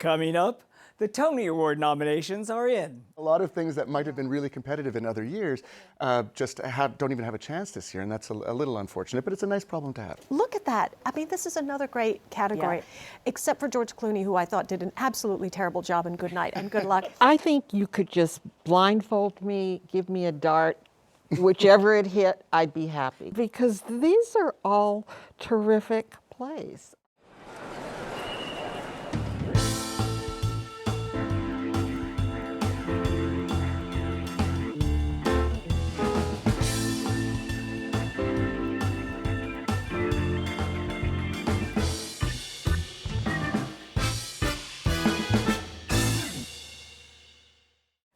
Coming up, the Tony Award nominations are in. A lot of things that might have been really competitive in other years don't even have a chance this year, and that's a little unfortunate, but it's a nice problem to have. Look at that. I mean, this is another great category, except for George Clooney, who I thought did an absolutely terrible job, and good night and good luck. I think you could just blindfold me, give me a dart, whichever it hit, I'd be happy. Because these are all terrific plays.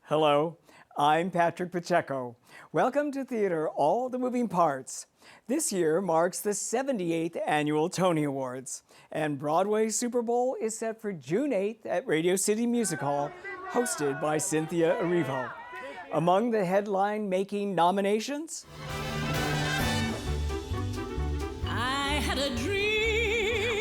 Hello, I'm Patrick Pacheco. Welcome to Theater All the Moving Parts. This year marks the 78th Annual Tony Awards, and Broadway's Super Bowl is set for June 8th at Radio City Music Hall, hosted by Cynthia Erivo. Among the headline-making nominations, I had a dream.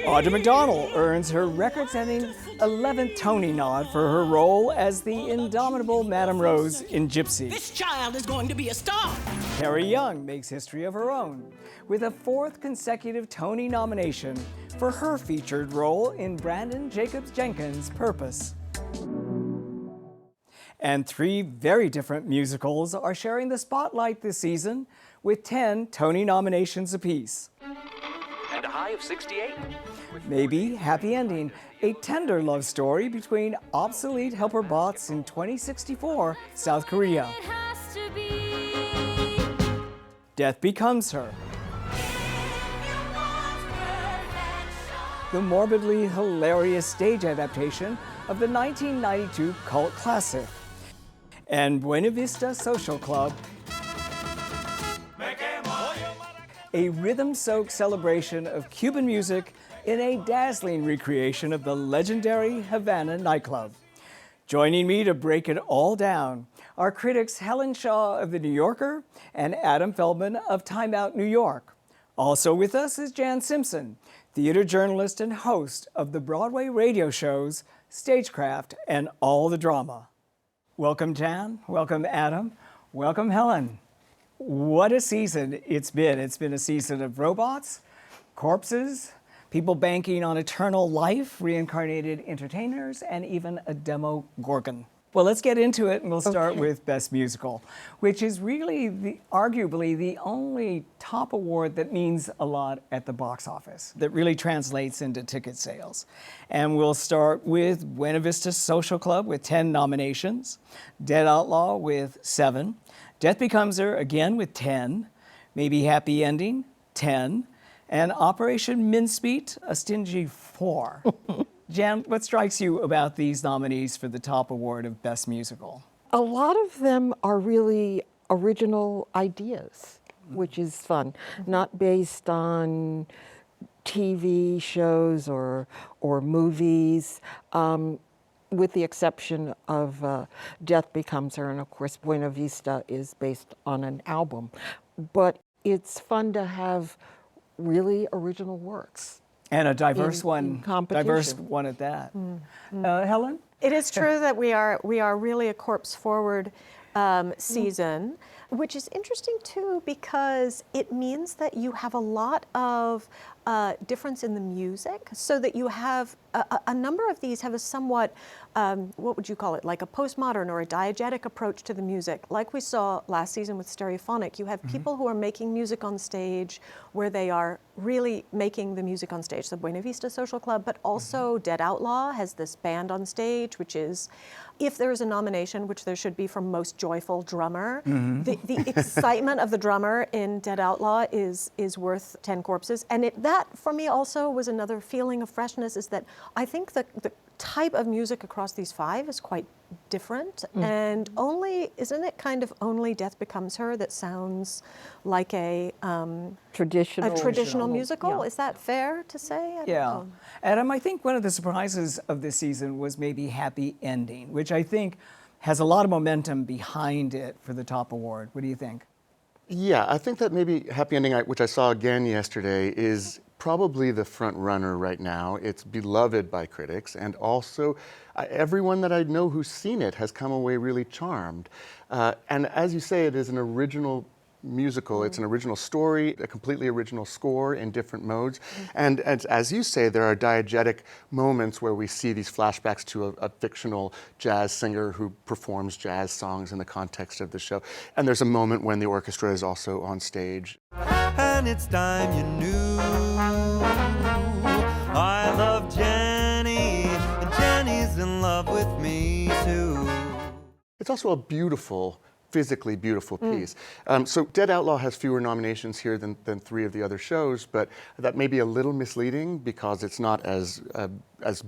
Audra McDonald earns her record-setting 11th Tony nod for her role as the indomitable Madame Rose in Gypsy. This child is going to be a star. Carrie Young makes history of her own, with a 4th consecutive Tony nomination for her featured role in Brandon Jacobs Jenkins' Purpose. And 3 very different musicals are sharing the spotlight this season, with 10 Tony nominations apiece. And a high of 68. Maybe Happy Ending, a tender love story between obsolete helper bots in 2064 South Korea. It has to be. Death Becomes Her, the morbidly hilarious stage adaptation of the 1992 cult classic. And Buena Vista Social Club, a rhythm-soaked celebration of Cuban music in a dazzling recreation of the legendary Havana nightclub. Joining me to break it all down are critics Helen Shaw of The New Yorker and Adam Feldman of Time Out New York. Also with us is Jan Simpson, theater journalist and host of the Broadway radio shows Stagecraft and All the Drama. Welcome, Jan. Welcome, Adam. Welcome, Helen. What a season it's been. It's been a season of robots, corpses, people banking on eternal life, reincarnated entertainers, and even a demo Gorgon. Well, let's get into it, and we'll start with Best Musical, which is really arguably the only top award that means a lot at the box office, that really translates into ticket sales. And we'll start with Buena Vista Social Club with 10 nominations, Dead Outlaw with 7, Death Becomes Her again with 10, Maybe Happy Ending, 10, and Operation Mincemeat, a stingy 4. Jan, what strikes you about these nominees for the top award of Best Musical? A lot of them are really original ideas, which is fun, not based on TV shows or movies. With the exception of Death Becomes Her, and of course Buena Vista is based on an album. But it's fun to have really original works. And a diverse one, competition. diverse one at that. Helen? It is true that we are really a corpse forward season, which is interesting too because it means that you have a lot of difference in the music, so that you have a number of these have a somewhat, what would you call it, like a postmodern or a diegetic approach to the music. Like we saw last season with Stereophonic, you have people who are making music on stage where they are really making the music on stage, the Buena Vista Social Club, but also Dead Outlaw has this band on stage, which is, if there is a nomination, which there should be for most joyful drummer, the excitement of the drummer in Dead Outlaw is worth 10 corpses. And that, for me, also was another feeling of freshness, is that I think the type of music across these 5 is quite different, and isn't it kind of only Death Becomes Her that sounds like a traditional musical? Yeah. Is that fair to say? I don't know. Adam, I think one of the surprises of this season was maybe Happy Ending, which I think has a lot of momentum behind it for the top award. What do you think? Yeah, I think that maybe Happy Ending, which I saw again yesterday, is probably the front runner right now. It's beloved by critics, and also everyone that I know who's seen it has come away really charmed. And as you say, it is an original musical. It's an original story, a completely original score in different modes. And as you say, there are diegetic moments where we see these flashbacks to a fictional jazz singer who performs jazz songs in the context of the show. And there's a moment when the orchestra is also on stage. And it's time you knew I love Jenny, and Jenny's in love with me too. It's also a beautiful, physically beautiful piece. So Dead Outlaw has fewer nominations here than 3 of the other shows, but that may be a little misleading because it's not as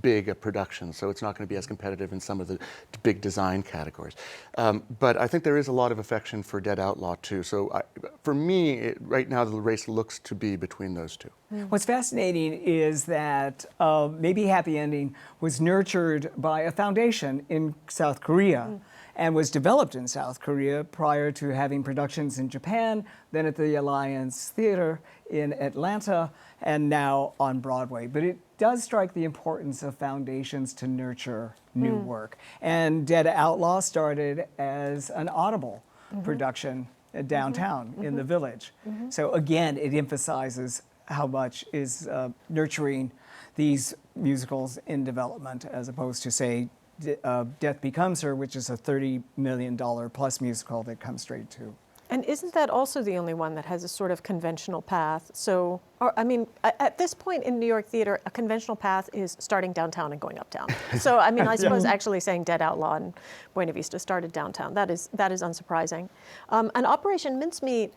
big a production, so it's not going to be as competitive in some of the big design categories. But I think there is a lot of affection for Dead Outlaw too. So for me, right now the race looks to be between those two. What's fascinating is that Maybe Happy Ending was nurtured by a foundation in South Korea and was developed in South Korea prior to having productions in Japan, then at the Alliance Theater in Atlanta, and now on Broadway. But it does strike the importance of foundations to nurture new work. And Dead Outlaw started as an Audible production downtown in the Village. So again, it emphasizes how much is nurturing these musicals in development as opposed to, say, Death Becomes Her, which is a $30 million plus musical that comes straight to. And isn't that also the only one that has a sort of conventional path? So, at this point in New York theater, a conventional path is starting downtown and going uptown. So, I suppose actually saying Dead Outlaw and Buena Vista started downtown, that is unsurprising. And Operation Mincemeat,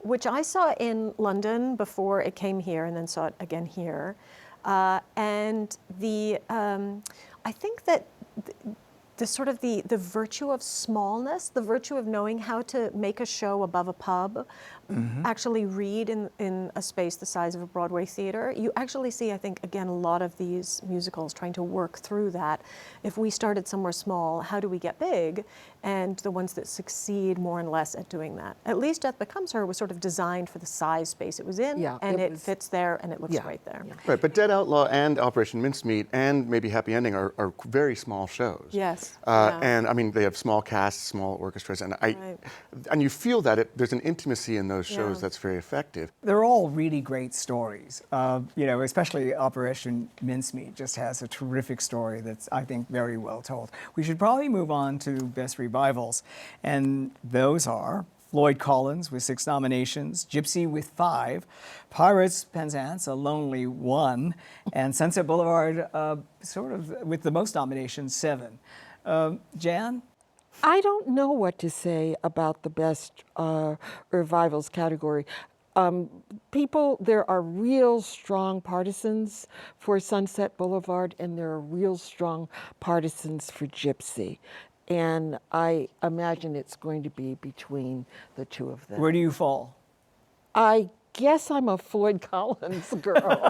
which I saw in London before it came here and then saw it again here. And I think that the sort of the virtue of smallness, the virtue of knowing how to make a show above a pub, actually read in a space the size of a Broadway theater. You actually see, I think, again, a lot of these musicals trying to work through that. If we started somewhere small, how do we get big? And the ones that succeed more and less at doing that. At least Death Becomes Her was sort of designed for the size space it was in, Yeah, and it it was- fits there, and it looks great there. Right, but Dead Outlaw and Operation Mincemeat and Maybe Happy Ending are very small shows. Yes. And I mean, they have small casts, small orchestras, and and you feel that there's an intimacy in those shows that's very effective. They're all really great stories. Especially Operation Mincemeat just has a terrific story that's, I think, very well told. We should probably move on to Best Revivals, and those are Floyd Collins with 6 nominations, Gypsy with 5, Pirates Penzance, a lonely 1, and Sunset Boulevard, sort of with the most nominations, 7. Jan? I don't know what to say about the best revivals category. There are real strong partisans for Sunset Boulevard, and there are real strong partisans for Gypsy. And I imagine it's going to be between the two of them. Where do you fall? I guess I'm a Floyd Collins girl.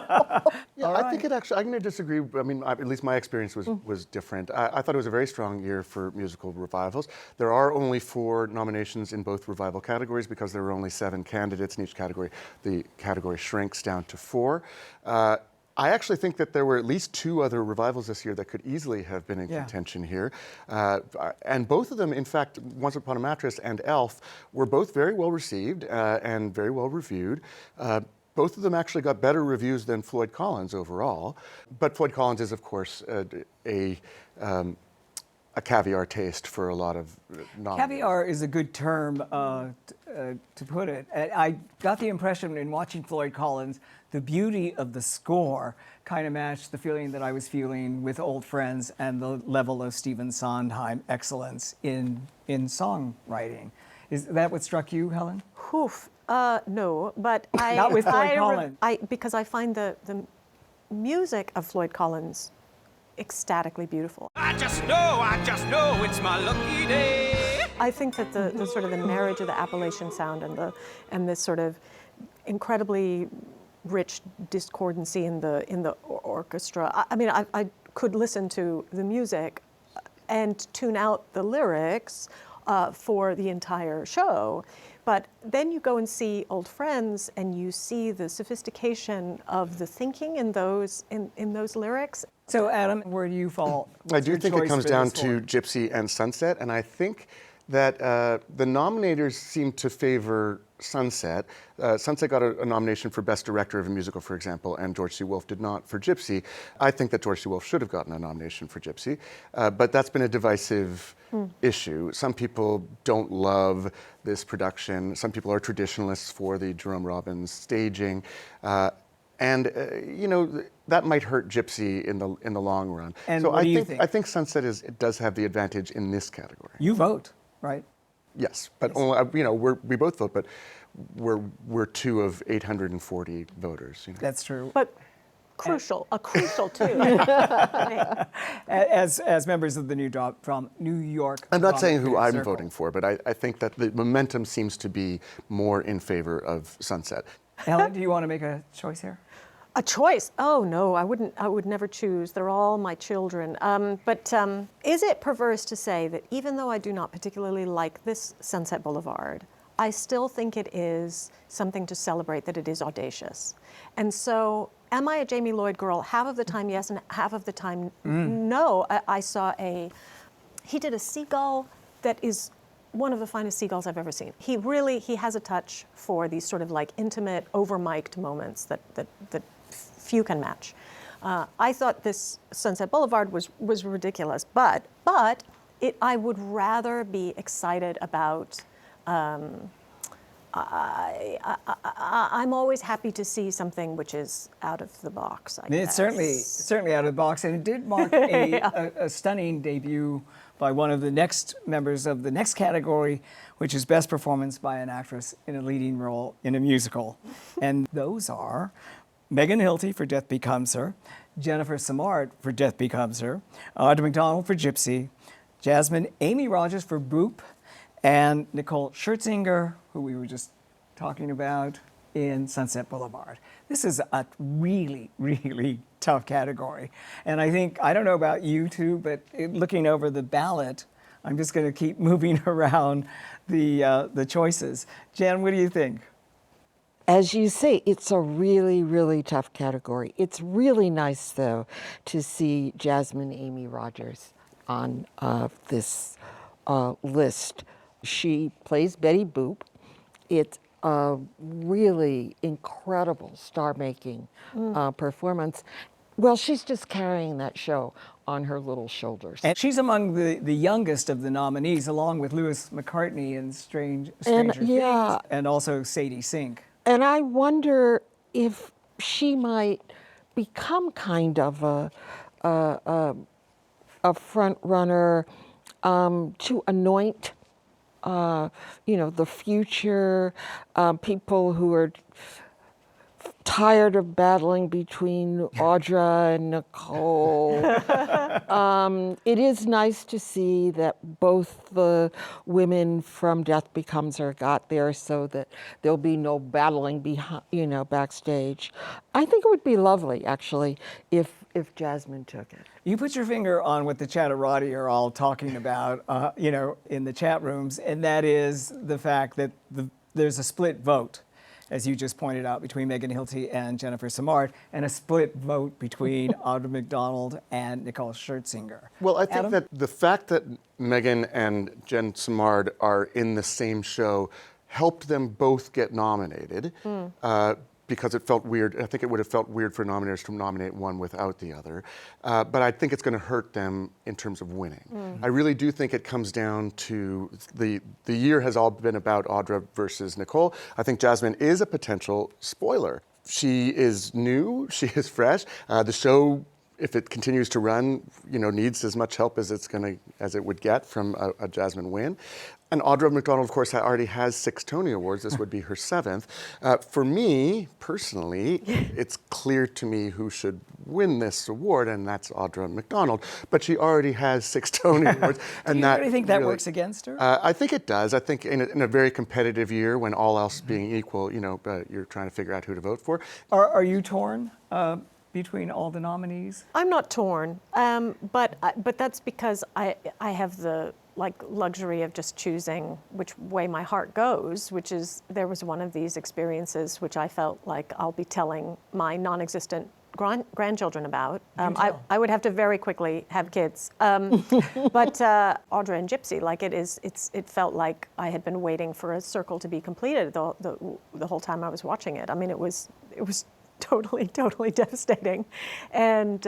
I think it actually, I'm going to disagree. I mean, at least my experience was different. I thought it was a very strong year for musical revivals. There are only 4 nominations in both revival categories because there were only 7 candidates in each category. The category shrinks down to 4. I actually think that there were at least 2 other revivals this year that could easily have been in contention here. And both of them, in fact, Once Upon a Mattress and Elf, were both very well received and very well reviewed. Both of them actually got better reviews than Floyd Collins overall. But Floyd Collins is, of course, a caviar taste for a lot of nominees. Caviar is a good term to put it. I got the impression in watching Floyd Collins, the beauty of the score kind of matched the feeling that I was feeling with Old Friends and the level of Stephen Sondheim excellence in songwriting. Is that what struck you, Helen? Oof. No, but I Not with Floyd Collins. Because I find the music of Floyd Collins ecstatically beautiful. I just know it's my lucky day. I think that the sort of the marriage of the Appalachian sound and this sort of incredibly rich discordancy in the orchestra. I could listen to the music and tune out the lyrics for the entire show. But then you go and see old friends, and you see the sophistication of the thinking in those lyrics. So, Adam, where do you fall? I What's do your think it choice comes for down this to award? Gypsy and Sunset, and I think that the nominators seem to favor Sunset. Sunset got a nomination for Best Director of a Musical, for example, and George C. Wolfe did not for Gypsy. I think that George C. Wolfe should have gotten a nomination for Gypsy, but that's been a divisive issue. Some people don't love this production. Some people are traditionalists for the Jerome Robbins staging. That might hurt Gypsy in the long run. And so what I do you think, think? I think Sunset it does have the advantage in this category. You vote, right? Yes, but only, we both vote, but we're 2 of 840 voters. That's true. But a crucial too. As members of the from New York. I'm not saying who Drama I'm Circle. voting for, but I think that the momentum seems to be more in favor of Sunset. Helen, do you want to make a choice here? A choice? Oh no, I wouldn't. I would never choose. They're all my children. Is it perverse to say that even though I do not particularly like this Sunset Boulevard, I still think it is something to celebrate, that it is audacious. And so, am I a Jamie Lloyd girl? Half of the time, yes, and half of the time, no. I saw he did a seagull that is one of the finest seagulls I've ever seen. He has a touch for these sort of like intimate, over-mic'd moments that few can match. I thought this Sunset Boulevard was ridiculous, but I would rather be excited about. I'm always happy to see something which is out of the box. I It's guess. certainly out of the box, and it did mark a stunning debut by one of the next members of the next category, which is Best Performance by an Actress in a Leading Role in a Musical. And those are Megan Hilty for Death Becomes Her, Jennifer Samard for Death Becomes Her, Audra McDonald for Gypsy, Jasmine Amy Rogers for Boop, and Nicole Scherzinger, who we were just talking about, in Sunset Boulevard. This is a really, really tough category. And I don't know about you two, but looking over the ballot, I'm just going to keep moving around the choices. Jan, what do you think? As you say, it's a really, really tough category. It's really nice, though, to see Jasmine Amy Rogers on this list. She plays Betty Boop. It's a really incredible star-making performance. Well, she's just carrying that show on her little shoulders. And she's among the youngest of the nominees, along with Lewis McCartney in Stranger And, Things, yeah. and also Sadie Sink. And I wonder if she might become kind of a front runner to anoint, the future people who are tired of battling between Audra and Nicole. It is nice to see that both the women from Death Becomes Her got there, so that there'll be no battling behind, backstage. I think it would be lovely, actually, if Jasmine took it. You put your finger on what the Chatterati are all talking about, in the chat rooms, and that is the fact that there's a split vote, as you just pointed out, between Megan Hilty and Jennifer Samard, and a split vote between Audra McDonald and Nicole Scherzinger. Well, I think Adam? that the fact that Megan and Jen Samard are in the same show helped them both get nominated. Because it felt weird. I think it would have felt weird for nominators to nominate one without the other. But I think it's going to hurt them in terms of winning. I really do think it comes down to the year has all been about Audra versus Nicole. I think Jasmine is a potential spoiler. She is new, she is fresh. The show, if it continues to run, needs as much help as it would get from a Jasmine win. And Audra McDonald, of course, already has 6 Tony Awards. This would be her 7th. For me, personally, it's clear to me who should win this award, and that's Audra McDonald. But she already has 6 Tony Awards. Do you really think that works against her? I think it does. I think in a very competitive year, when all else being equal, you're trying to figure out who to vote for. Are you torn between all the nominees? I'm not torn, but that's because I have the like luxury of just choosing which way my heart goes, which is there was one of these experiences which I felt like I'll be telling my non-existent grandchildren about. I would have to very quickly have kids. But Audra and Gypsy, like it felt like I had been waiting for a circle to be completed the whole time I was watching it. I mean, it was totally devastating, and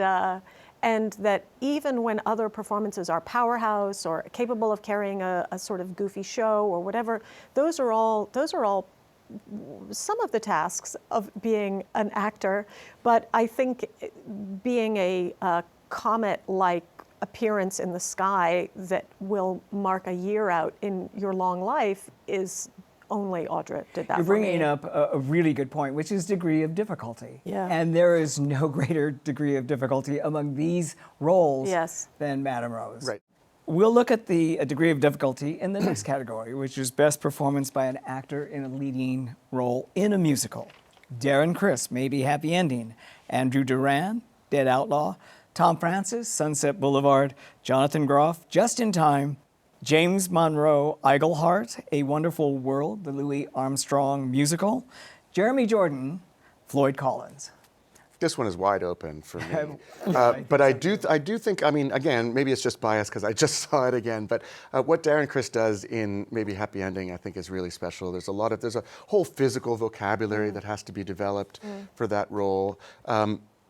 that even when other performances are powerhouse or capable of carrying a sort of goofy show or whatever, those are all some of the tasks of being an actor. But I think being a comet-like appearance in the sky that will mark a year out in your long life is only Audra did that. You're for me. bringing up a really good point, which is degree of difficulty. Yeah. And there is no greater degree of difficulty among these roles Yes. than Madame Rose. Right. We'll look at the degree of difficulty in the next category, which is best performance by an actor in a leading role in a musical. Darren Criss, Maybe Happy Ending. Andrew Duran, Dead Outlaw. Tom Francis, Sunset Boulevard. Jonathan Groff, Just in Time. James Monroe, Iglehart, A Wonderful World, the Louis Armstrong musical. Jeremy Jordan, Floyd Collins. This one is wide open for me. But I do think, I mean, again, maybe it's just bias because I just saw it again, but what Darren Criss does in Maybe Happy Ending, I think is really special. There's a whole physical vocabulary that has to be developed for that role.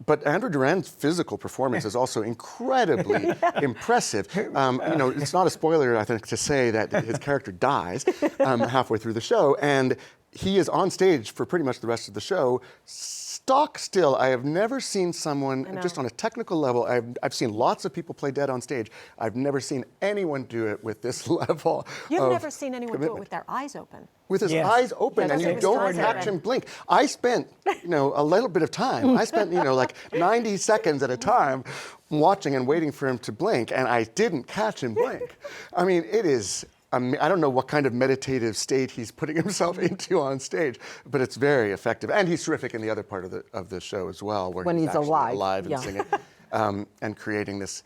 But Andrew Duran's physical performance is also incredibly impressive. It's not a spoiler, I think, to say that his character dies halfway through the show, and he is on stage for pretty much the rest of the show. Stock still. I have never seen someone, just on a technical level, I've seen lots of people play dead on stage. I've never seen anyone do it with this level You've never seen anyone do it with their eyes open. with his Yes. eyes open, Yeah, and that's you what don't his eyes catch open. him blink. I spent, a little bit of time. I spent, like 90 seconds at a time watching and waiting for him to blink, and I didn't catch him blink. I mean, it is. I don't know what kind of meditative state he's putting himself into on stage, but it's very effective, and he's terrific in the other part of the show as well, where When he's actually alive, and yeah. singing, and creating this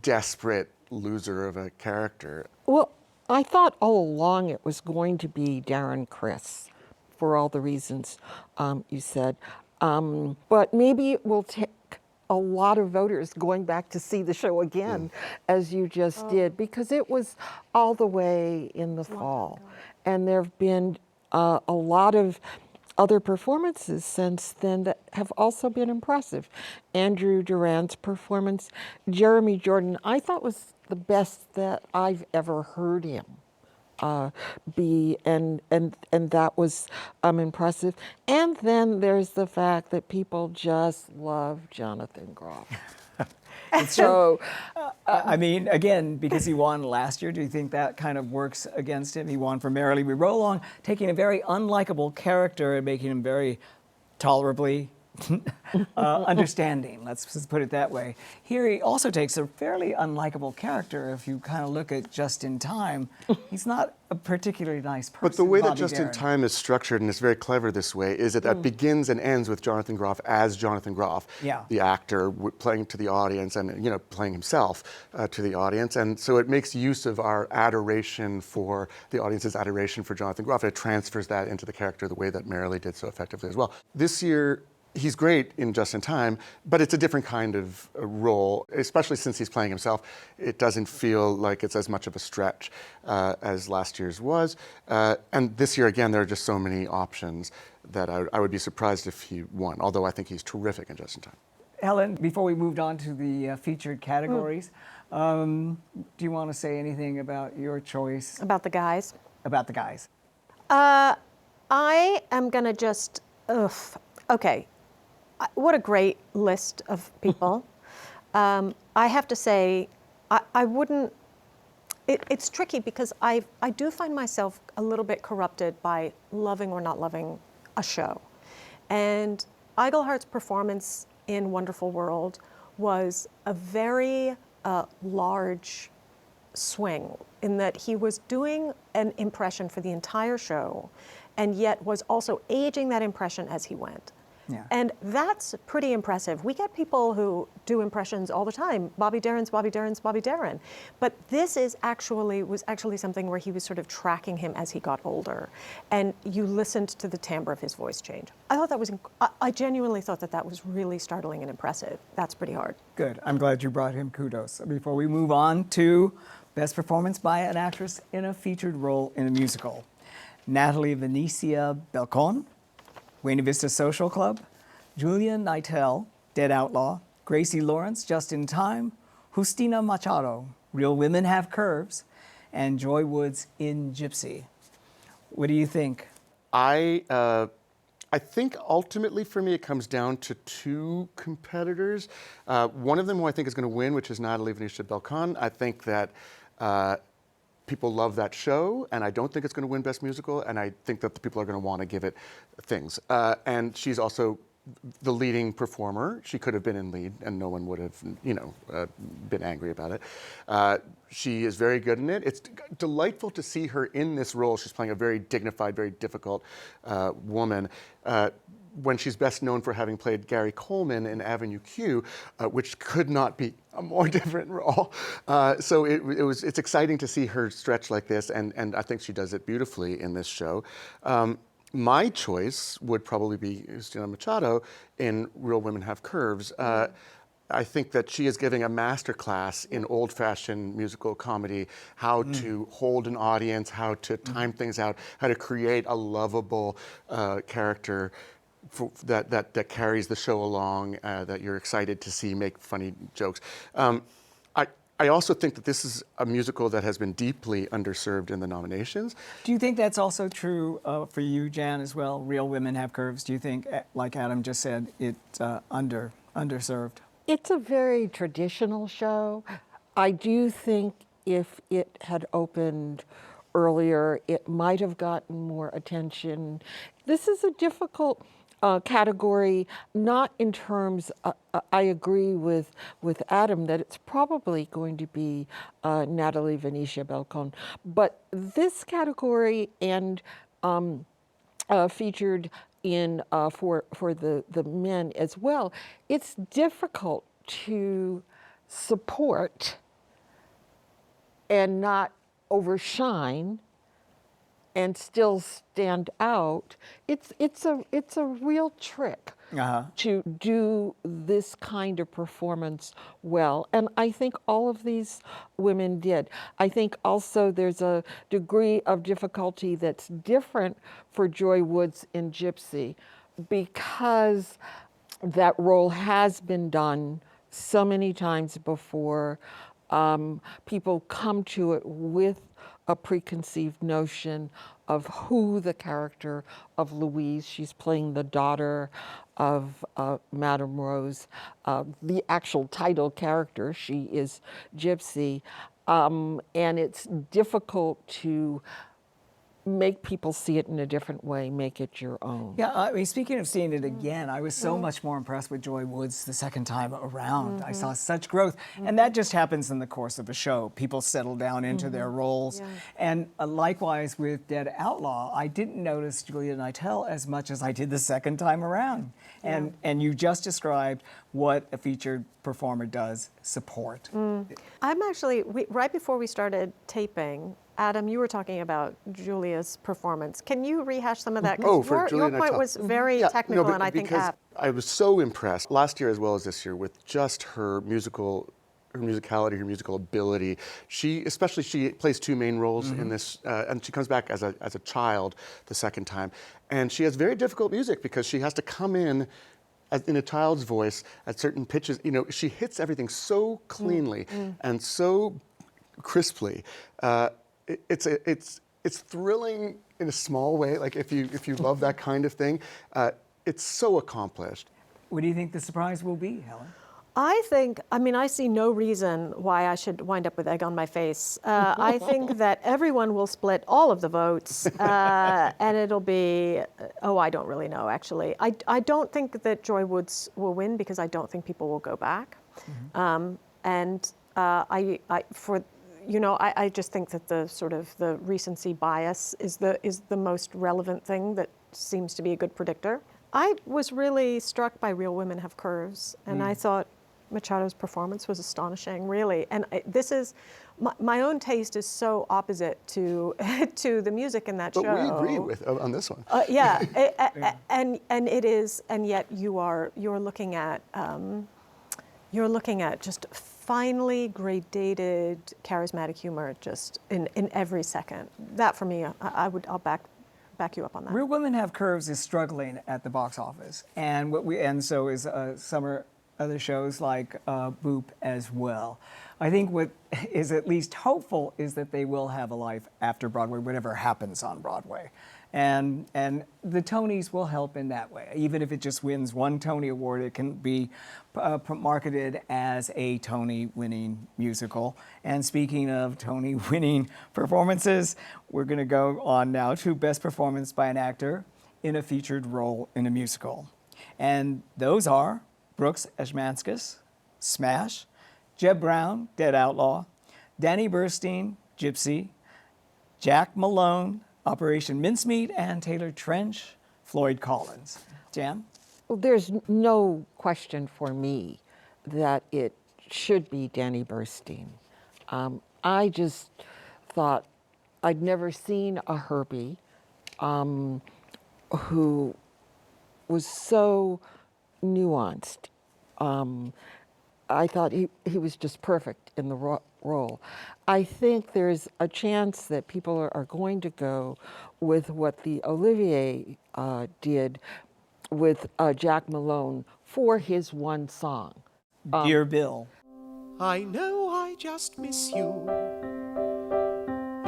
desperate loser of a character. Well, I thought all along it was going to be Darren Criss for all the reasons you said. But maybe it will take a lot of voters going back to see the show again, as you just did, because it was all the way in the fall. And there have been a lot of other performances since then that have also been impressive. Andrew Duran's performance, Jeremy Jordan, I thought was the best that I've ever heard him be, and that was impressive. And then there's the fact that people just love Jonathan Groff. So, I mean, again, because he won last year, do you think that kind of works against him? He won for Merrily We Roll Along, taking a very unlikable character and making him very tolerably understanding, let's just put it that way. Here he also takes a fairly unlikable character. If you kind of look at Just in Time, he's not a particularly nice person. But the way that Bobby Just in Darin. Time is structured, and it's very clever this way, is that begins and ends with Jonathan Groff as Jonathan Groff, Yeah. the actor playing to the audience and playing himself to the audience. And so it makes use of our adoration for the audience's adoration for Jonathan Groff. It transfers that into the character the way that Merrily did so effectively as well. This year, he's great in Just in Time, but it's a different kind of role, especially since he's playing himself. It doesn't feel like it's as much of a stretch as last year's was. And this year, again, there are just so many options that I would be surprised if he won, although I think he's terrific in Just in Time. Helen, before we moved on to the featured categories, do you want to say anything about your choice About the guys. about the guys? I am going to just, okay. What a great list of people. I have to say, I wouldn't, it's tricky because I do find myself a little bit corrupted by loving or not loving a show. And Iglehart's performance in Wonderful World was a very large swing in that he was doing an impression for the entire show and yet was also aging that impression as he went. Yeah. And that's pretty impressive. We get people who do impressions all the time. Bobby Darin's Bobby Darin's Bobby Darin. But this was actually something where he was sort of tracking him as he got older. And you listened to the timbre of his voice change. I thought that was, I genuinely thought that was really startling and impressive. That's pretty hard. Good. I'm glad you brought him kudos. Before we move on to Best Performance by an Actress in a Featured Role in a Musical, Natalie Venetia Belcon, Buena Vista Social Club, Julia Nightel, Dead Outlaw, Gracie Lawrence, Just in Time, Justina Machado, Real Women Have Curves, and Joy Woods in Gypsy. What do you think? I think ultimately for me it comes down to two competitors. One of them who I think is going to win, which is Natalie Venetia Belcon. I think that people love that show, and I don't think it's going to win Best Musical, and I think that the people are going to want to give it things. And she's also the leading performer. She could have been in lead, and no one would have, been angry about it. She is very good in it. It's delightful to see her in this role. She's playing a very dignified, very difficult woman. When she's best known for having played Gary Coleman in Avenue Q, which could not be a more different role. So it's exciting to see her stretch like this, and I think she does it beautifully in this show. My choice would probably be Justina Machado in Real Women Have Curves. I think that she is giving a masterclass in old-fashioned musical comedy, how to hold an audience, how to time things out, how to create a lovable character that carries the show along, that you're excited to see make funny jokes. I also think that this is a musical that has been deeply underserved in the nominations. Do you think that's also true for you, Jan, as well? Real Women Have Curves. Do you think, like Adam just said, it's underserved? It's a very traditional show. I do think if it had opened earlier, it might have gotten more attention. This is a difficult category, not in terms, I agree with Adam that it's probably going to be Natalie Venetia Belcon, but this category and featured in for the men as well, it's difficult to support and not overshine and still stand out. It's a real trick to do this kind of performance well, and I think all of these women did. I think also there's a degree of difficulty that's different for Joy Woods in Gypsy, because that role has been done so many times before. People come to it with a preconceived notion of who the character of Louise, she's playing the daughter of Madame Rose, the actual title character, she is Gypsy, and it's difficult to make people see it in a different way, make it your own. Yeah, I mean, speaking of seeing it again, I was so much more impressed with Joy Woods the second time around. I saw such growth. And that just happens in the course of a show. People settle down into their roles. Yeah. And likewise with Dead Outlaw, I didn't notice Julia Nightel as much as I did the second time around. And you just described what a featured performer does support. I'm actually, right before we started taping, Adam, you were talking about Julia's performance. Can you rehash some of that? 'Cause for Julia your point Nightel. was very technical and I think because apt. I was so impressed last year as well as this year with just her musicality, her musical ability. She plays two main roles in this, and she comes back as a child the second time, and she has very difficult music because she has to come in a child's voice at certain pitches. She hits everything so cleanly and so crisply. It's thrilling in a small way. Like if you love that kind of thing, it's so accomplished. What do you think the surprise will be, Helen? I see no reason why I should wind up with egg on my face. I think that everyone will split all of the votes, and it'll be, I don't really know, actually. I don't think that Joy Woods will win because I don't think people will go back. I just think that the sort of the recency bias is the most relevant thing that seems to be a good predictor. I was really struck by Real Women Have Curves, and I thought Machado's performance was astonishing, really. And this is, my own taste is so opposite to to the music in that But show. we agree with on this one. And it is, and yet you're looking at just finely gradated, charismatic humor just in every second. That for me, I'll back you up on that. Real Women Have Curves is struggling at the box office, and so is some other shows like Boop as well. I think what is at least hopeful is that they will have a life after Broadway, whatever happens on Broadway. And the Tonys will help in that way. Even if it just wins one Tony Award, it can be marketed as a Tony-winning musical. And speaking of Tony-winning performances, we're going to go on now to Best Performance by an Actor in a Featured Role in a Musical. And those are Brooks Ashmanskas, Smash, Jeb Brown, Dead Outlaw, Danny Burstein, Gypsy, Jack Malone, Operation Mincemeat, and Taylor Trench, Floyd Collins. Jan? Well, there's no question for me that it should be Danny Burstein. I just thought I'd never seen a Herbie who was so nuanced. I thought he was just perfect in the role. I think there's a chance that people are going to go with what the Olivier did with Jack Malone for his one song. Dear Bill. I know I just miss you.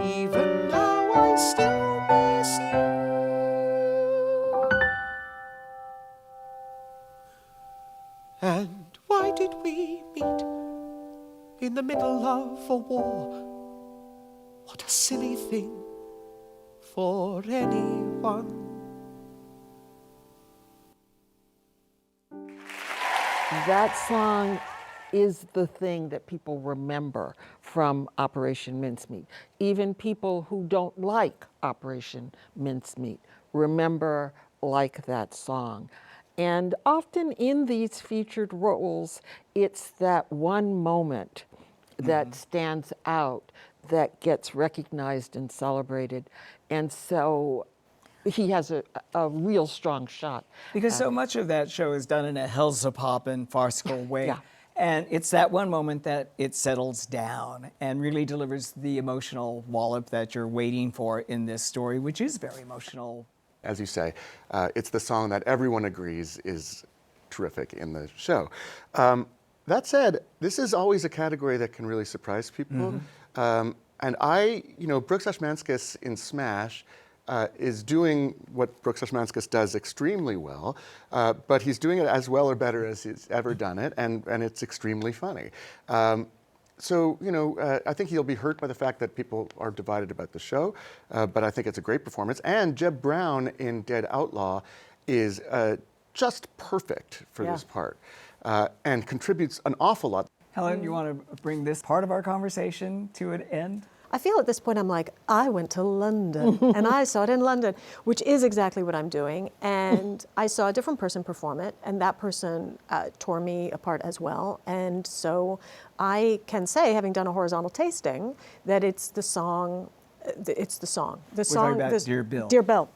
Even now I still miss you. And why did we meet in the middle of a war? What a silly thing for anyone. That song is the thing that people remember from Operation Mincemeat. Even people who don't like Operation Mincemeat like that song. And often in these featured roles, it's that one moment that stands out that gets recognized and celebrated. And so he has a real strong shot. Because so much of that show is done in a hellzapoppin', farcical way. Yeah. And it's that one moment that it settles down and really delivers the emotional wallop that you're waiting for in this story, which is very emotional. As you say, it's the song that everyone agrees is terrific in the show. That said, this is always a category that can really surprise people. And Brooks Ashmanskas in Smash is doing what Brooks Ashmanskas does extremely well, but he's doing it as well or better as he's ever done it, and it's extremely funny. I think he'll be hurt by the fact that people are divided about the show, but I think it's a great performance. And Jeb Brown in Dead Outlaw is just perfect for this part and contributes an awful lot. Helen, you want to bring this part of our conversation to an end? I feel at this point I'm like, I went to London and I saw it in London, which is exactly what I'm doing. And I saw a different person perform it, and that person tore me apart as well. And so I can say, having done a horizontal tasting, that it's the song. It's the song. The song. Talking about Dear Bill. Dear Bill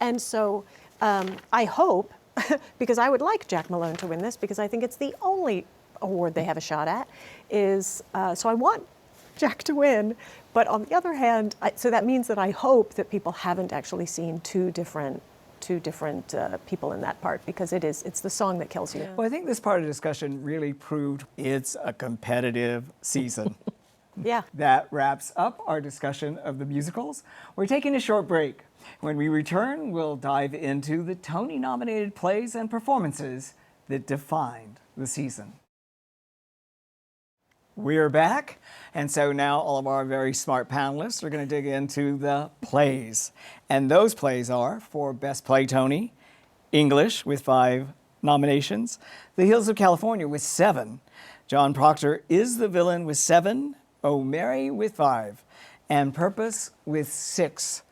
and so I hope, because I would like Jack Malone to win this, because I think it's the only award they have a shot at. So I want Jack to win, but on the other hand, so that means that I hope that people haven't actually seen two different people in that part, because it's the song that kills you. Well, I think this part of the discussion really proved it's a competitive season. Yeah. That wraps up our discussion of the musicals. We're taking a short break. When we return, we'll dive into the Tony-nominated plays and performances that defined the season. We're back, and so now all of our very smart panelists are going to dig into the plays. And those plays are for Best Play Tony, English with 5 nominations, The Hills of California with 7, John Proctor is the Villain with 7, O Mary with 5, and Purpose with 6.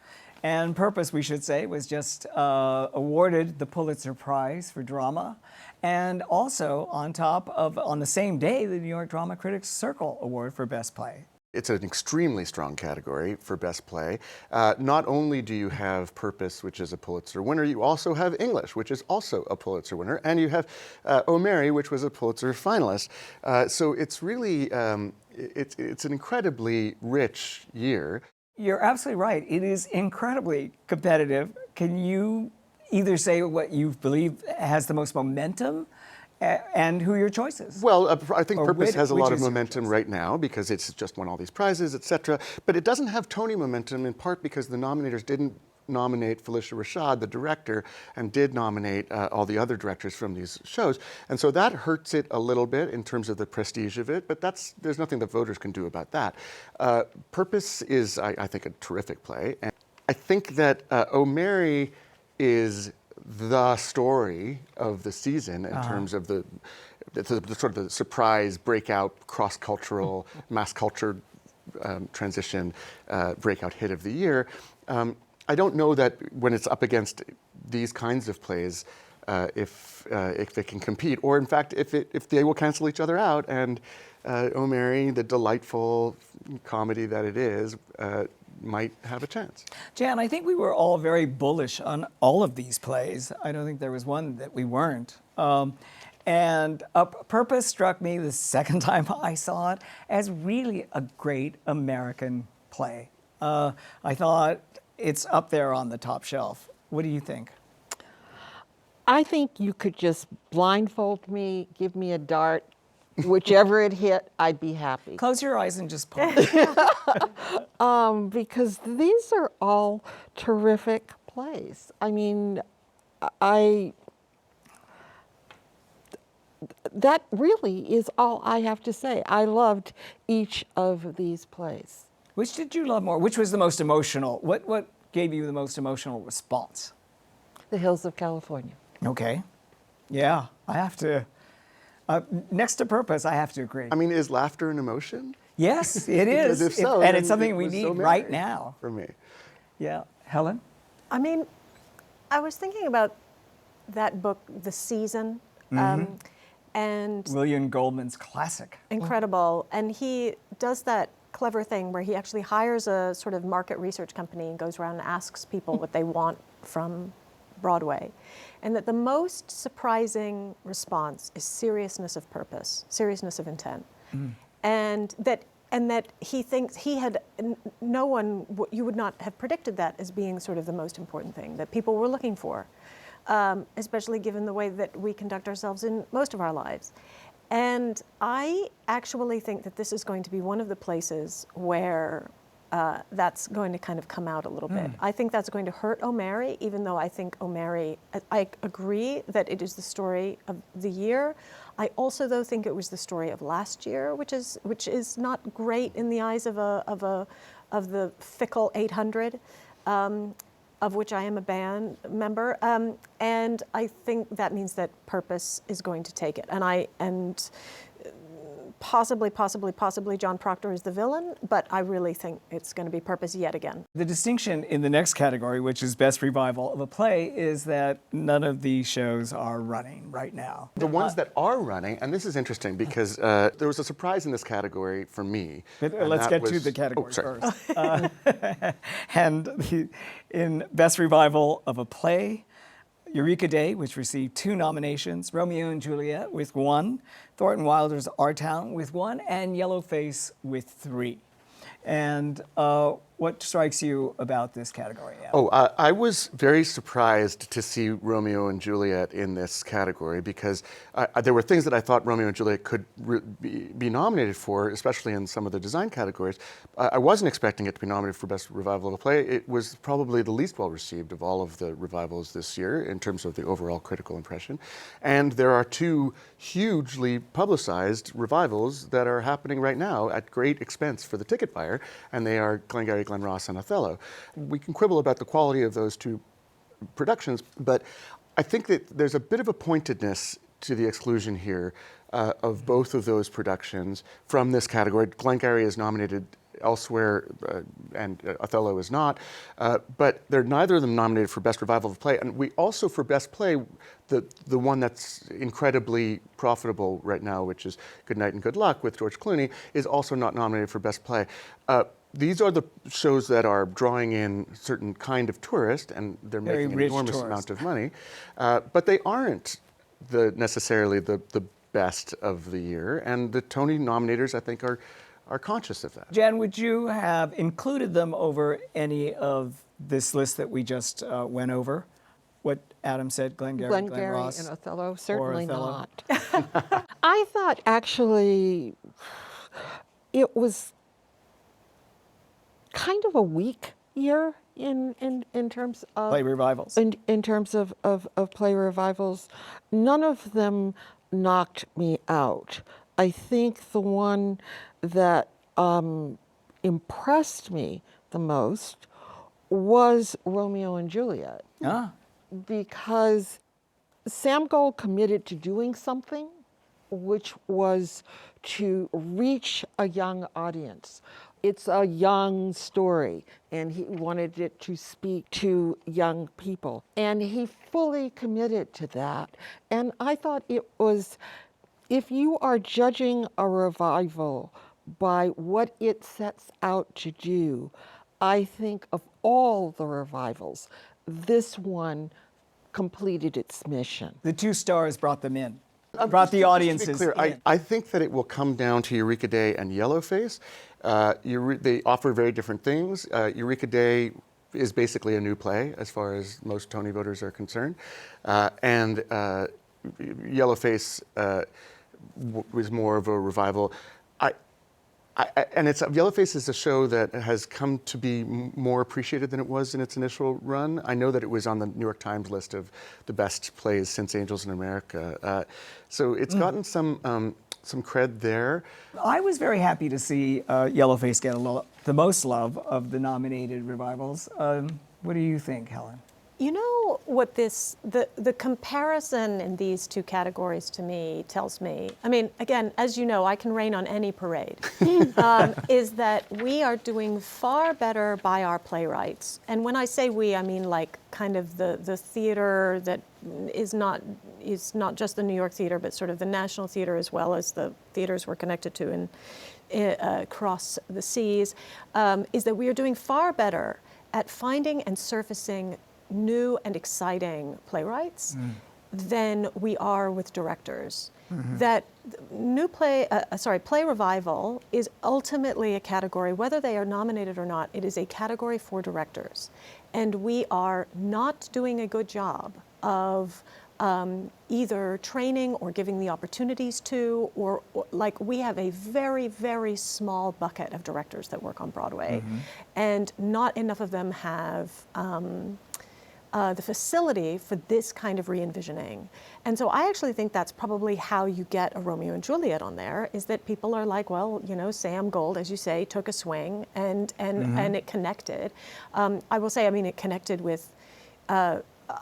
And Purpose, we should say, was just awarded the Pulitzer Prize for drama, and also on the same day, the New York Drama Critics Circle Award for Best Play. It's an extremely strong category for Best Play. Not only do you have Purpose, which is a Pulitzer winner, you also have English, which is also a Pulitzer winner, and you have O Mary, which was a Pulitzer finalist. So it's really, it's an incredibly rich year. You're absolutely right. It is incredibly competitive. Can you either say what you believe has the most momentum and who your choice is? Well, I think Or Purpose which- has a which lot of is your momentum choice? right now because it's just won all these prizes, etc. But it doesn't have Tony momentum in part because the nominators didn't nominate Felicia Rashad, the director, and did nominate all the other directors from these shows. And so that hurts it a little bit in terms of the prestige of it, but there's nothing the voters can do about that. Purpose is, I think, a terrific play. And I think that O Mary is the story of the season in terms of the sort of the surprise breakout cross-cultural mass culture transition breakout hit of the year. I don't know that when it's up against these kinds of plays if it can compete, or in fact if they will cancel each other out and O Mary, the delightful comedy that it is, might have a chance. Jan, I think we were all very bullish on all of these plays. I don't think there was one that we weren't. And Purpose struck me the second time I saw it as really a great American play. I thought it's up there on the top shelf. What do you think? I think you could just blindfold me, give me a dart, whichever it hit, I'd be happy. Close your eyes and just pause. Because these are all terrific plays. I mean, that really is all I have to say. I loved each of these plays. Which did you love more? Which was the most emotional? What gave you the most emotional response? The Hills of California. Okay. Yeah, I have to. Next to Purpose, I have to agree. I mean, is laughter an emotion? Yes, it Because is. if so, And then it's something it we was need So right Mary now. for me. Yeah. Helen? I mean, I was thinking about that book, The Season, and William Goldman's classic. incredible. And he does that clever thing where he actually hires a sort of market research company and goes around and asks people what they want from Broadway. And that the most surprising response is seriousness of purpose, seriousness of intent. And that he thinks no one, you would not have predicted that as being sort of the most important thing that people were looking for, especially given the way that we conduct ourselves in most of our lives. And I actually think that this is going to be one of the places where that's going to kind of come out a little bit. I think that's going to hurt O Mary, even though I think O Mary, I agree that it is the story of the year. I also, though, think it was the story of last year, which is not great in the eyes of the fickle 800, of which I am a band member. And I think that means that Purpose is going to take it. And possibly John Proctor is the villain, but I really think it's going to be Purpose yet again. The distinction in the next category, which is Best Revival of a Play, is that none of these shows are running right now. The ones that are running, and this is interesting because there was a surprise in this category for me. But and let's that get to was- the category sorry. first. In Best Revival of a Play, Eureka Day, which received 2 nominations, Romeo and Juliet with 1, Thornton Wilder's Our Town with 1, and Yellowface with 3. And what strikes you about this category? Adam? Oh, I was very surprised to see Romeo and Juliet in this category because there were things that I thought Romeo and Juliet could be nominated for, especially in some of the design categories. I wasn't expecting it to be nominated for Best Revival of a Play. It was probably the least well received of all of the revivals this year in terms of the overall critical impression. And there are 2 hugely publicized revivals that are happening right now at great expense for the ticket buyer, and they are Glengarry Glen Ross and Othello. We can quibble about the quality of those 2 productions, but I think that there's a bit of a pointedness to the exclusion here of both of those productions from this category. Glengarry is nominated elsewhere, and Othello is not. But they're neither of them nominated for Best Revival of Play. And we also, for Best Play, the one that's incredibly profitable right now, which is Good Night and Good Luck with George Clooney, is also not nominated for Best Play. These are the shows that are drawing in certain kind of tourist, and they're Very making an rich enormous tourist. amount of money, but they aren't necessarily the best of the year. And the Tony nominators, I think, are conscious of that. Jen, would you have included them over any of this list that we just went over? What Adam said, Glengarry, Glen Glengarry Ross, and Othello, certainly Othello? not. I thought actually it was kind of a weak year in terms of Play revivals. in terms of play revivals. None of them knocked me out. I think the one that impressed me the most was Romeo and Juliet, Ah, because Sam Gold committed to doing something which was to reach a young audience. It's a young story, and he wanted it to speak to young people. And he fully committed to that. And I thought it was, if you are judging a revival by what it sets out to do, I think of all the revivals, this one completed its mission. the two stars brought them in, brought the audiences Just to be clear, in. I think that it will come down to Eureka Day and Yellowface. They offer very different things. Eureka Day is basically a new play as far as most Tony voters are concerned. And Yellowface was more of a revival. Yellowface is a show that has come to be more appreciated than it was in its initial run. I know that it was on the New York Times list of the best plays since Angels in America. So it's gotten some cred there. I was very happy to see Yellowface get the most love of the nominated revivals. What do you think, Helen? You know what the comparison in these two categories to me tells me, I mean, again, as you know, I can rain on any parade, is that we are doing far better by our playwrights. And when I say we, I mean like kind of the theater that is not just the New York theater, but sort of the National Theater as well as the theaters we're connected to across the seas, is that we are doing far better at finding and surfacing new and exciting playwrights than we are with directors. That play revival is ultimately a category, whether they are nominated or not, it is a category for directors. And we are not doing a good job of either training or giving the opportunities to, or like we have a very, very small bucket of directors that work on Broadway, and not enough of them have the facility for this kind of re-envisioning. And so I actually think that's probably how you get a Romeo and Juliet on there, is that people are like, well, you know, Sam Gold, as you say, took a swing and it connected. I will say, I mean, it connected with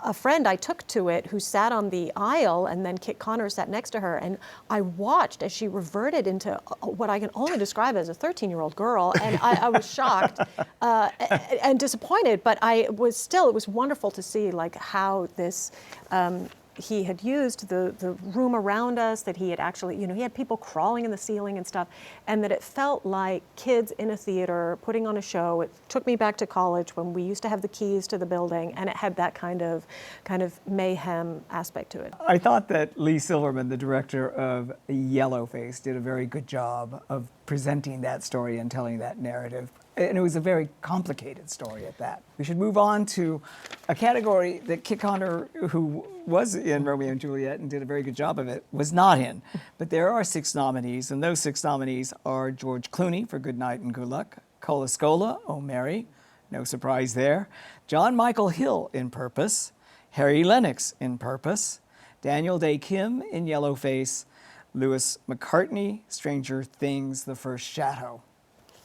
a friend I took to it who sat on the aisle, and then Kit Connor sat next to her, and I watched as she reverted into what I can only describe as a 13-year-old girl, and I was shocked and disappointed, but it was wonderful to see like how this he had used the room around us, that he had actually, you know, he had people crawling in the ceiling and stuff, and that it felt like kids in a theater putting on a show. It took me back to college when we used to have the keys to the building, and it had that kind of mayhem aspect to it. I thought that Lee Silverman, the director of Yellowface, did a very good job of presenting that story and telling that narrative. And it was a very complicated story at that. We should move on to a category that Kit Connor, who was in Romeo and Juliet and did a very good job of it, was not in. But there are 6 nominees, and those 6 nominees are George Clooney for Good Night and Good Luck, Cola Scola, Oh Mary, no surprise there, John Michael Hill in Purpose, Harry Lennox in Purpose, Daniel Day Kim in Yellowface, Lewis McCartney, Stranger Things, The First Shadow.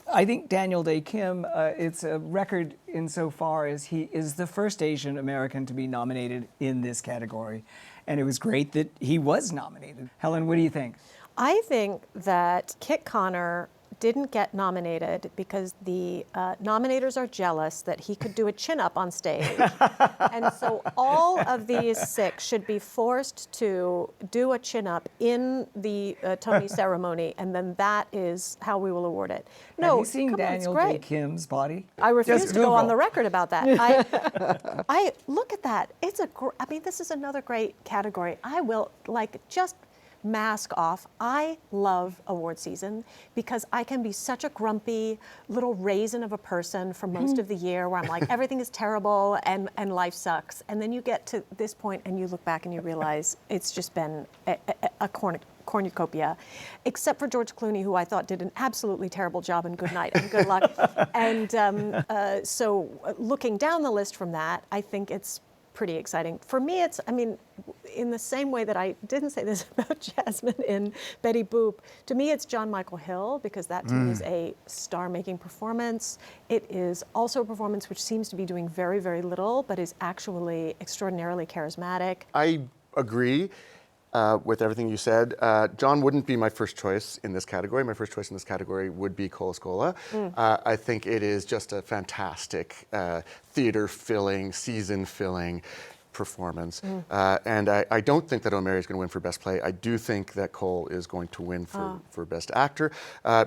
I think Daniel Day Kim, it's a record insofar as he is the first Asian American to be nominated in this category. And it was great that he was nominated. Helen, what do you think? I think that Kit Connor didn't get nominated because the nominators are jealous that he could do a chin-up on stage. And so all of these 6 should be forced to do a chin-up in the Tony ceremony, and then that is how we will award it. No, Have you seen come on, it's Daniel Day great. Kim's body? I refuse Just to go on Google. the record about that. I look at that. It's I mean, this is another great category. I will just mask off. I love award season because I can be such a grumpy little raisin of a person for most of the year where I'm like, everything is terrible and life sucks. And then you get to this point and you look back and you realize it's just been a cornucopia, except for George Clooney, who I thought did an absolutely terrible job, and good night and good luck. And so looking down the list from that, I think it's pretty exciting. For me, it's, I mean, in the same way that I didn't say this about Jasmine in Betty Boop, to me it's John Michael Hill, because that to me is a star-making performance. It is also a performance which seems to be doing very, very little, but is actually extraordinarily charismatic. I agree with everything you said. John wouldn't be my first choice in this category. My first choice in this category would be Cole Escola. I think it is just a fantastic theater-filling, season-filling performance. And I don't think that O'Mary is going to win for Best Play. I do think that Cole is going to win for Best Actor.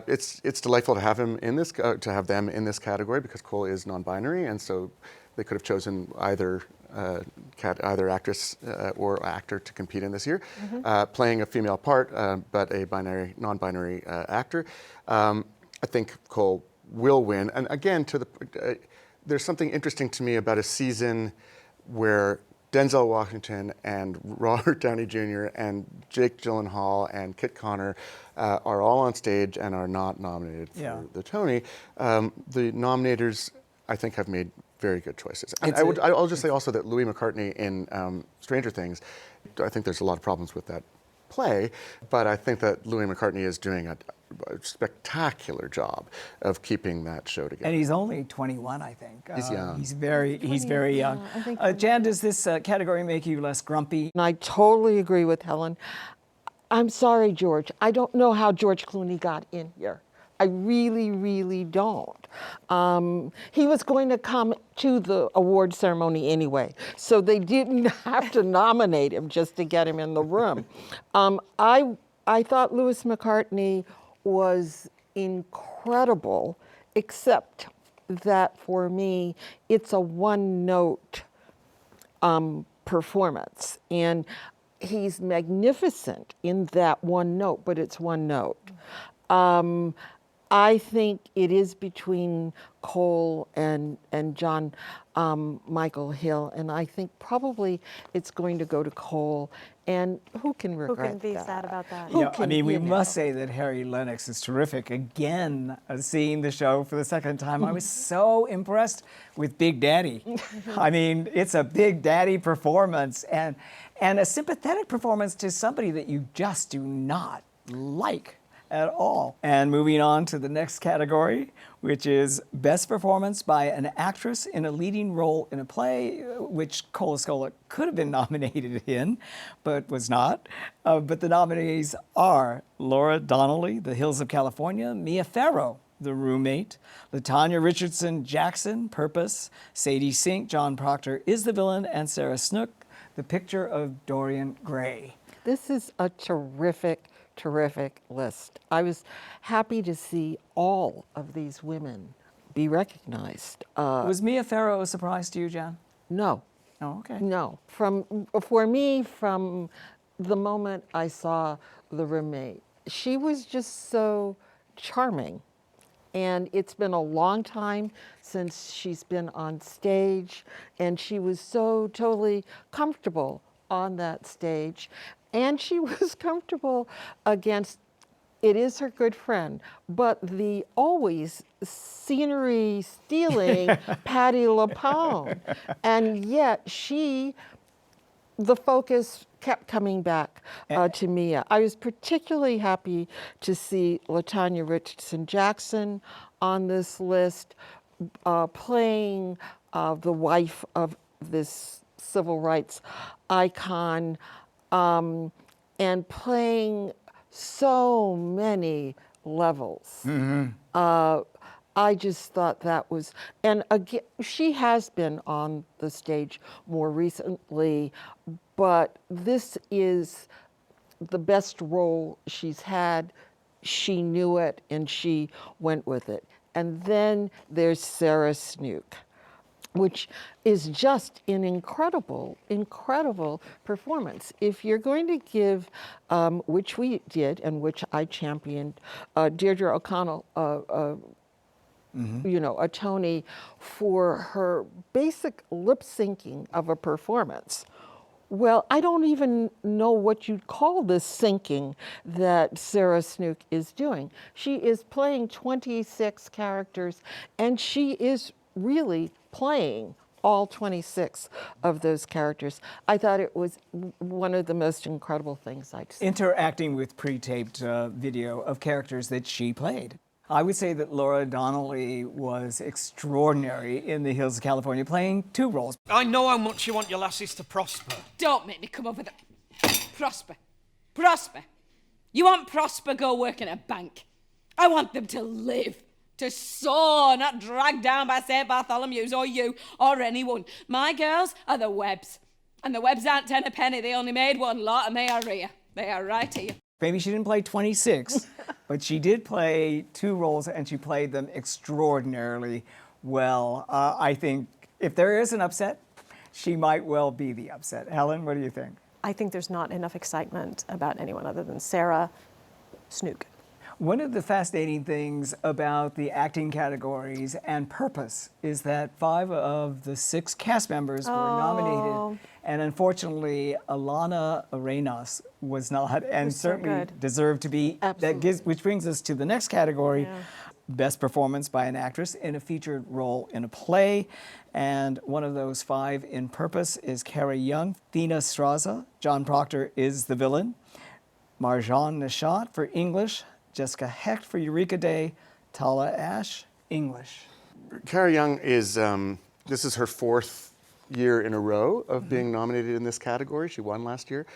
It's delightful to have him in this, to have them in this category, because Cole is non-binary, and so they could have chosen either actress or actor to compete in this year, playing a female part, but a non-binary actor. I think Cole will win. And again, there's something interesting to me about a season where Denzel Washington and Robert Downey Jr. and Jake Gyllenhaal and Kit Connor are all on stage and are not nominated for the Tony. The nominators, I think, have made very good choices. And I'll just say also that Louis McCartney in Stranger Things, I think there's a lot of problems with that play, but I think that Louis McCartney is doing a spectacular job of keeping that show together. And he's only 21, I think. He's young. He's very young. Jan, does this category make you less grumpy? And I totally agree with Helen. I'm sorry, George. I don't know how George Clooney got in here. I really, really don't. He was going to come to the award ceremony anyway, so they didn't have to nominate him just to get him in the room. I thought Louis McCartney was incredible, except that for me, it's a one-note performance. And he's magnificent in that one note, but it's one note. I think it is between Cole and John Michael Hill, and I think probably it's going to go to Cole. And who can regret that? Who can be sad about that? Yeah, I mean, we must say that Harry Lennox is terrific. Again, seeing the show for the second time, I was so impressed with Big Daddy. I mean, it's a Big Daddy performance, and a sympathetic performance to somebody that you just do not like at all. And moving on to the next category, which is Best Performance by an Actress in a Leading Role in a Play, which Cole Escola could have been nominated in, but was not. But the nominees are Laura Donnelly, The Hills of California, Mia Farrow, The Roommate, LaTanya Richardson Jackson, Purpose, Sadie Sink, John Proctor is the Villain, and Sarah Snook, The Picture of Dorian Gray. This is a terrific list. I was happy to see all of these women be recognized. Was Mia Farrow a surprise to you, Jan? No. Oh, okay. No. For me, from the moment I saw The Roommate, she was just so charming. And it's been a long time since she's been on stage, and she was so totally comfortable on that stage. And she was comfortable against, it is her good friend, but the always scenery stealing Patti LuPone. And yet the focus kept coming back to Mia. I was particularly happy to see LaTanya Richardson Jackson on this list, playing the wife of this civil rights icon, and playing so many levels. I just thought that was, and again, she has been on the stage more recently, but this is the best role she's had. She knew it and she went with it. And then there's Sarah Snook, which is just an incredible, incredible performance. If you're going to give, which we did and which I championed, Deirdre O'Connell, you know, a Tony for her basic lip syncing of a performance. Well, I don't even know what you'd call this syncing that Sarah Snook is doing. She is playing 26 characters, and she is really playing all 26 of those characters. I thought it was one of the most incredible things I'd seen. Interacting with pre-taped video of characters that she played. I would say that Laura Donnelly was extraordinary in The Hills of California, playing two roles. I know how much you want your lassies to prosper. Don't make me come up with that. Prosper. Prosper. You want Prosper, go work in a bank. I want them to live, to soar, not dragged down by St. Bartholomew's or you or anyone. My girls are the Webbs. And the Webbs aren't 10 a penny. They only made one lot and they are here. They are right here. Maybe she didn't play 26, but she did play two roles and she played them extraordinarily well. I think if there is an upset, she might well be the upset. Helen, what do you think? I think there's not enough excitement about anyone other than Sarah Snook. One of the fascinating things about the acting categories and Purpose is that 5 of the 6 cast members were nominated, and unfortunately, Alana Arenas was not, and certainly deserved to be. Which brings us to the next category, Best Performance by an Actress in a Featured Role in a Play. And one of those 5 in Purpose is Cara Young. Thina Straza, John Proctor is the villain. Marjan Nishat for English. Jessica Hecht for Eureka Day. Tala Ash, English. Cara Young is, this is her 4th year in a row of being nominated in this category. She won last year.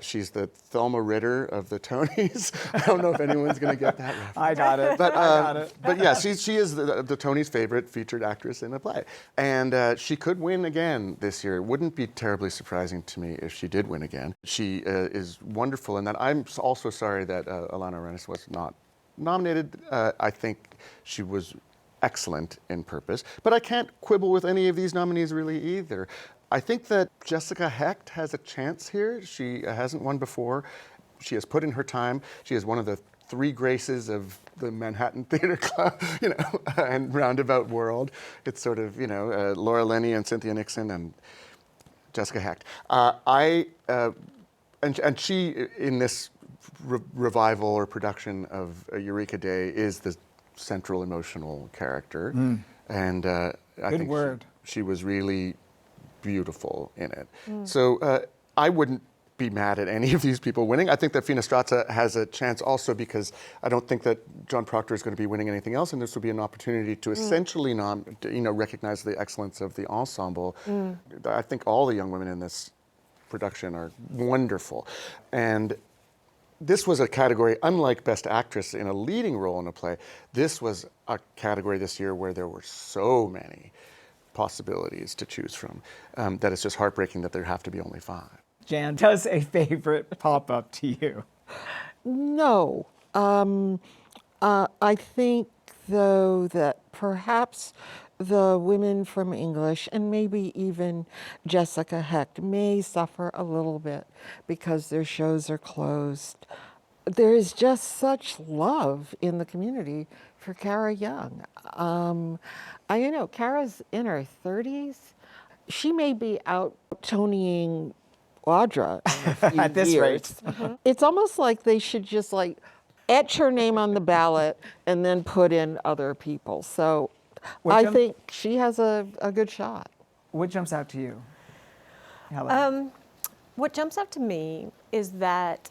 She's the Thelma Ritter of the Tonys. I don't know if anyone's going to get that reference. I got it. But, I got it. But yeah, she is the Tony's favorite featured actress in a play. And she could win again this year. It wouldn't be terribly surprising to me if she did win again. She is wonderful in that. I'm also sorry that Alana Arenas was not nominated. I think she was excellent in Purpose, but I can't quibble with any of these nominees really either. I think that Jessica Hecht has a chance here. She hasn't won before. She has put in her time. She is one of the 3 graces of the Manhattan Theatre Club, you know, and roundabout world. It's sort of, you know, Laura Linney and Cynthia Nixon and Jessica Hecht. And she, in this revival or production of Eureka Day, is the central emotional character, and I think she was really beautiful in it. So I wouldn't be mad at any of these people winning. I think that Fina Straza has a chance also because I don't think that John Proctor is going to be winning anything else, and this would be an opportunity to essentially recognize the excellence of the ensemble. I think all the young women in this production are wonderful, and this was a category, unlike Best Actress in a leading role in a play, this was a category this year where there were so many possibilities to choose from that it's just heartbreaking that there have to be only 5. Jan, does a favorite pop up to you? No. I think, though, that perhaps the women from English, and maybe even Jessica Hecht, may suffer a little bit because their shows are closed. There is just such love in the community for Cara Young. You know, Cara's in her 30s. She may be out Tonying Audra in a few at this years. rate. It's almost like they should just like etch her name on the ballot and then put in other people. So I think she has a good shot. What jumps out to you, Helen? What jumps out to me is that,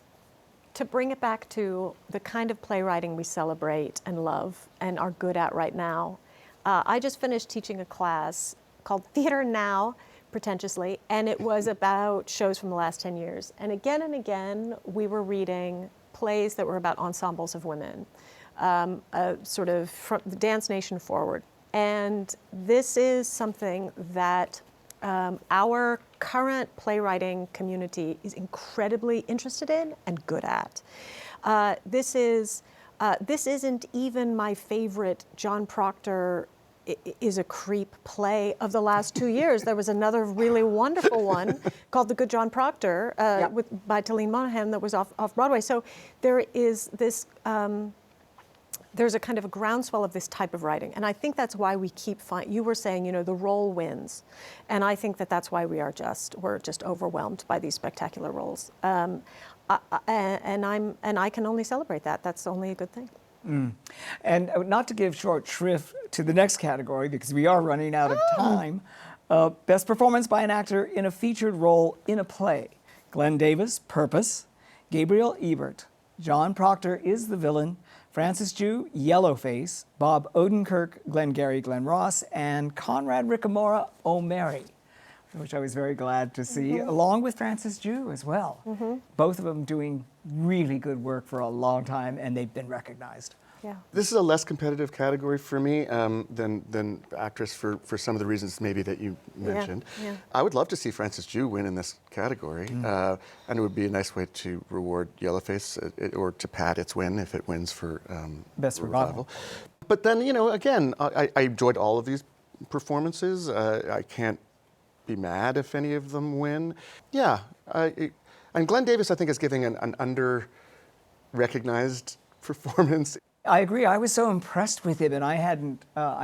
to bring it back to the kind of playwriting we celebrate and love and are good at right now, I just finished teaching a class called Theater Now, pretentiously, and it was about shows from the last 10 years. And again, we were reading plays that were about ensembles of women. sort of from the Dance Nation forward. And this is something that our current playwriting community is incredibly interested in and good at. This isn't even my favorite John Proctor is a creep play of the last 2 years. There was another really wonderful one called The Good John Proctor by Talene Monahan that was off Broadway. So there is this, there's a kind of a groundswell of this type of writing. And I think that's why we keep you were saying, the role wins. And I think that that's why we're just overwhelmed by these spectacular roles. And I can only celebrate that. That's only a good thing. And not to give short shrift to the next category, because we are running out of time, Best Performance by an Actor in a Featured Role in a Play. Glenn Davis, Purpose. Gabriel Ebert, John Proctor is the villain. Francis Jew, Yellowface. Bob Odenkirk, Glengarry Glen Ross. And Conrad Ricamora, O'Mary, which I was very glad to see, along with Francis Jew as well. Both of them doing really good work for a long time, and they've been recognized. Yeah. This is a less competitive category for me than actress for some of the reasons maybe that you mentioned. Yeah. I would love to see Francis Jew win in this category, and it would be a nice way to reward Yellowface or to pad its win if it wins for Best Revival. But then, again, I enjoyed all of these performances. I can't be mad if any of them win. Yeah, and Glenn Davis, I think, is giving an under-recognized performance. I agree. I was so impressed with him, and I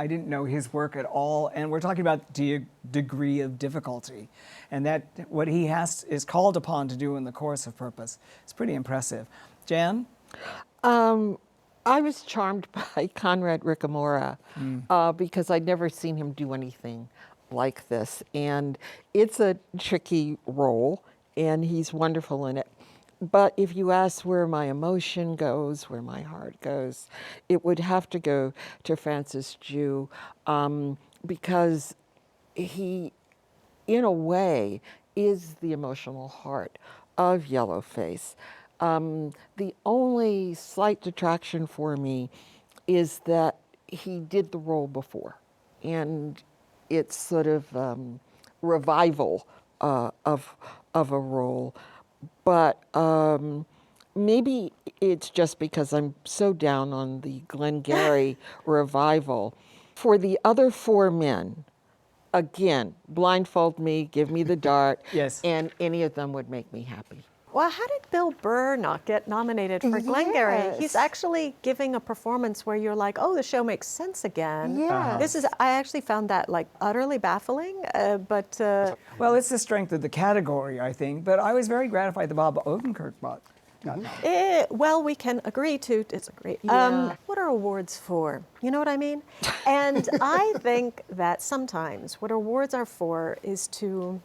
didn't know his work at all. And we're talking about the degree of difficulty, and that what he is called upon to do in the course of Purpose is pretty impressive. Jan? I was charmed by Conrad Ricamora because I'd never seen him do anything like this, and it's a tricky role, and he's wonderful in it. But if you ask where my emotion goes, where my heart goes, it would have to go to Francis Jew because he, in a way, is the emotional heart of Yellowface. The only slight detraction for me is that he did the role before, and it's sort of revival of a role. But maybe it's just because I'm so down on the Glengarry revival. For the other four men, again, blindfold me, give me the dart, Yes. and any of them would make me happy. Well, how did Bill Burr not get nominated for Glengarry? Yes. He's actually giving a performance where you're like, oh, the show makes sense again. Yes. I actually found that like utterly baffling, but... Well, it's the strength of the category, I think, but I was very gratified that Bob Odenkirk got nominated. well, we can agree to disagree. Yeah. What are awards for? You know what I mean? And I think that sometimes what awards are for is to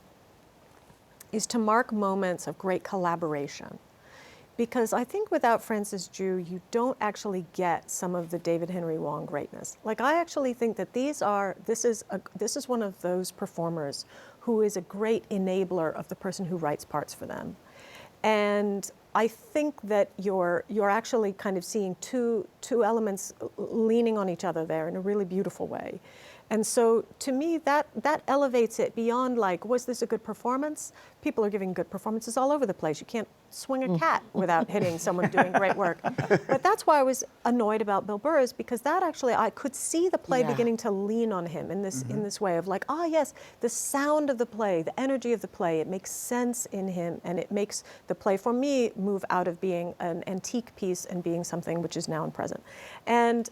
mark moments of great collaboration. Because I think without Francis Jew, you don't actually get some of the David Henry Wong greatness. Like, I actually think that this is one of those performers who is a great enabler of the person who writes parts for them. And I think that you're actually kind of seeing two elements leaning on each other there in a really beautiful way. And so to me, that elevates it beyond like, was this a good performance? People are giving good performances all over the place. You can't swing a cat without hitting someone doing great work. But that's why I was annoyed about Bill Burr, is because that actually, I could see the play beginning to lean on him in this way of like, yes, the sound of the play, the energy of the play, it makes sense in him, and it makes the play, for me, move out of being an antique piece and being something which is now and present. And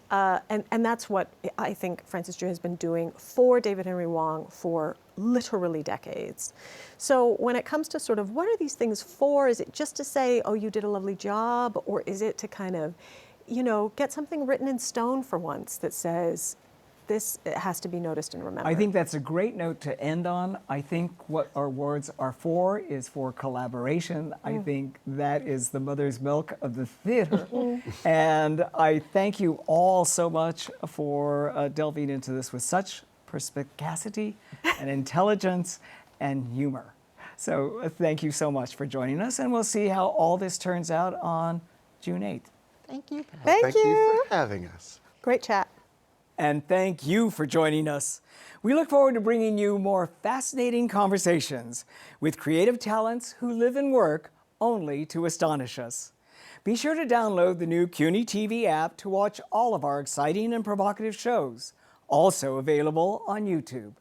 that's what I think Francis Jew has been doing for David Henry Wong for literally decades. So when it comes to sort of what are these things for, is it just to say, oh, you did a lovely job, or is it to kind of, get something written in stone for once that says, this has to be noticed and remembered? I think that's a great note to end on. I think what our awards are for is for collaboration. I think that is the mother's milk of the theater. And I thank you all so much for delving into this with such perspicacity and intelligence and humor. So thank you so much for joining us, and we'll see how all this turns out on June 8th. Thank you. Thank you you. for having us. Great chat. And thank you for joining us. We look forward to bringing you more fascinating conversations with creative talents who live and work only to astonish us. Be sure to download the new CUNY TV app to watch all of our exciting and provocative shows, also available on YouTube.